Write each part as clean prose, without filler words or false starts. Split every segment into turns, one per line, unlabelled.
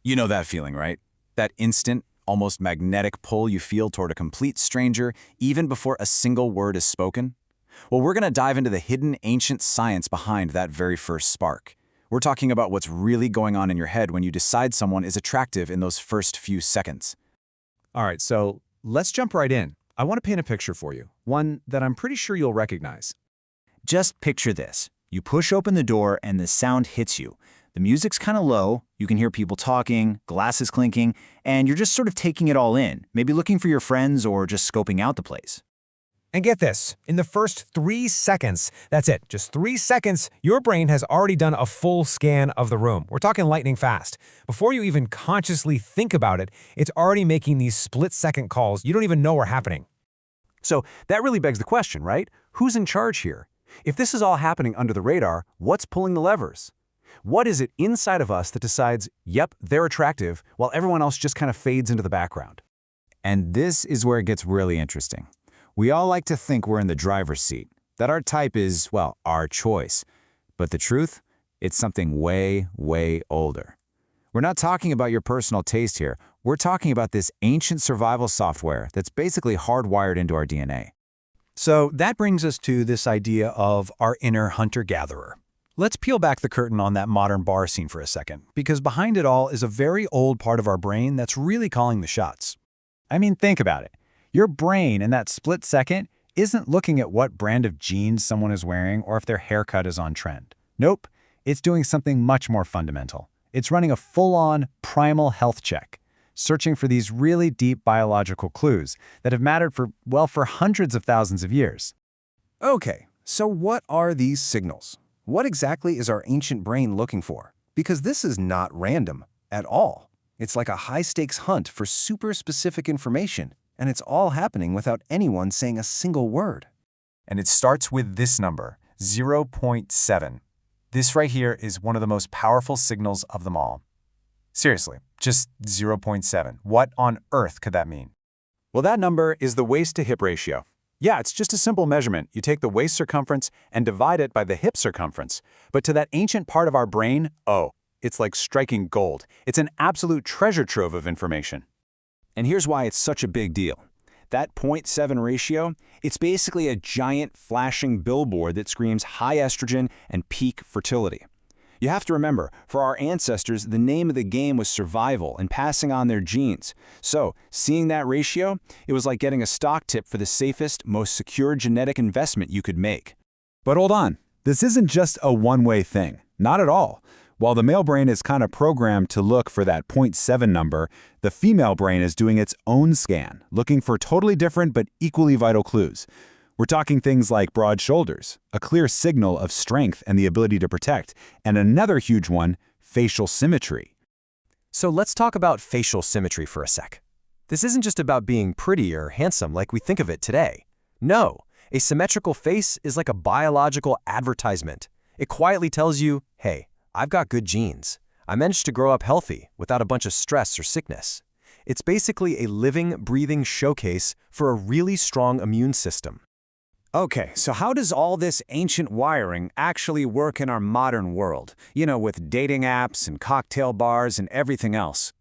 You know that feeling, right? That instant, almost magnetic pull you feel toward a complete stranger even before a single word is spoken? Well, we're going to dive into the hidden ancient science behind that very first spark. We're talking about what's really going on in your head when you decide someone is attractive in those first few seconds.
All right, so let's jump right in. I want to paint a picture for you, one that I'm pretty sure you'll recognize.
Just picture this. You push open the door and the sound hits you. The music's kind of low, you can hear people talking, glasses clinking, and you're just sort of taking it all in, maybe looking for your friends or just scoping out the place.
And get this, in the first 3 seconds, that's it, just 3 seconds, your brain has already done a full scan of the room. We're talking lightning fast. Before you even consciously think about it, it's already making these split-second calls you don't even know are happening.
So that really begs the question, right? Who's in charge here? If this is all happening under the radar, what's pulling the levers? What is it inside of us that decides, yep, they're attractive, while everyone else just kind of fades into the background?
And this is where it gets really interesting. We all like to think we're in the driver's seat, that our type is, well, our choice. But the truth? It's something way, way older. We're not talking about your personal taste here. We're talking about this ancient survival software that's basically hardwired into our DNA.
So that brings us to this idea of our inner hunter-gatherer. Let's peel back the curtain on that modern bar scene for a second, because behind it all is a very old part of our brain that's really calling the shots.
I mean, think about it. Your brain in that split second isn't looking at what brand of jeans someone is wearing or if their haircut is on trend. Nope, it's doing something much more fundamental. It's running a full-on primal health check, searching for these really deep biological clues that have mattered for hundreds of thousands of years.
Okay, so what are these signals? What exactly is our ancient brain looking for? Because this is not random at all. It's like a high-stakes hunt for super specific information, and it's all happening without anyone saying a single word.
And it starts with this number, 0.7. This right here is one of the most powerful signals of them all. Seriously, just 0.7. What on earth could that mean?
Well, that number is the waist-to-hip ratio. Yeah, it's just a simple measurement. You take the waist circumference and divide it by the hip circumference. But to that ancient part of our brain, oh, it's like striking gold. It's an absolute treasure trove of information. And here's why it's such a big deal. That 0.7 ratio, it's basically a giant flashing billboard that screams high estrogen and peak fertility. You have to remember, for our ancestors, the name of the game was survival and passing on their genes. So, seeing that ratio, it was like getting a stock tip for the safest, most secure genetic investment you could make.
But hold on, this isn't just a one-way thing. Not at all. While the male brain is kind of programmed to look for that 0.7 number, the female brain is doing its own scan, looking for totally different but equally vital clues. We're talking things like broad shoulders, a clear signal of strength and the ability to protect, and another huge one, facial symmetry.
So let's talk about facial symmetry for a sec. This isn't just about being pretty or handsome like we think of it today. No, a symmetrical face is like a biological advertisement. It quietly tells you, hey, I've got good genes. I managed to grow up healthy without a bunch of stress or sickness. It's basically a living, breathing showcase for a really strong immune system.
Okay, so how does all this ancient wiring actually work in our modern world? You know, with dating apps and cocktail bars and everything else.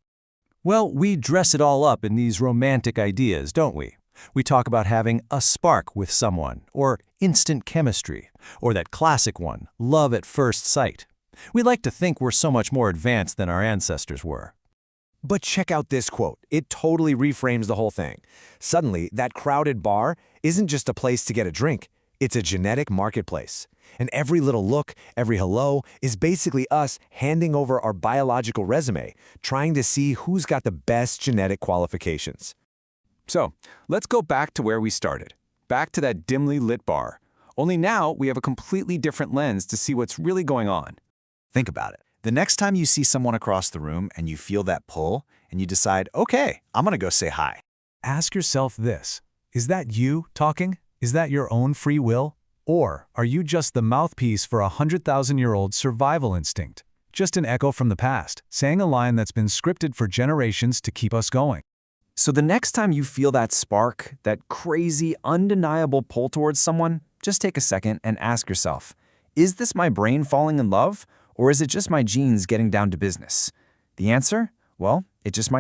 Well, we dress it all up in these romantic ideas, don't we? We talk about having a spark with someone, or instant chemistry, or that classic one, love at first sight. We like to think we're so much more advanced than our ancestors were.
But check out this quote. It totally reframes the whole thing. Suddenly, that crowded bar isn't just a place to get a drink. It's a genetic marketplace. And every little look, every hello, is basically us handing over our biological resume, trying to see who's got the best genetic qualifications.
So, let's go back to where we started. Back to that dimly lit bar. Only now we have a completely different lens to see what's really going on.
Think about it. The next time you see someone across the room and you feel that pull, and you decide, okay, I'm gonna go say hi.
Ask yourself this. Is that you talking? Is that your own free will? Or are you just the mouthpiece for a 100,000-year-old survival instinct? Just an echo from the past, saying a line that's been scripted for generations to keep us going.
So the next time you feel that spark, that crazy, undeniable pull towards someone, just take a second and ask yourself, is this my brain falling in love? Or is it just my genes getting down to business? The answer?
Well, it just might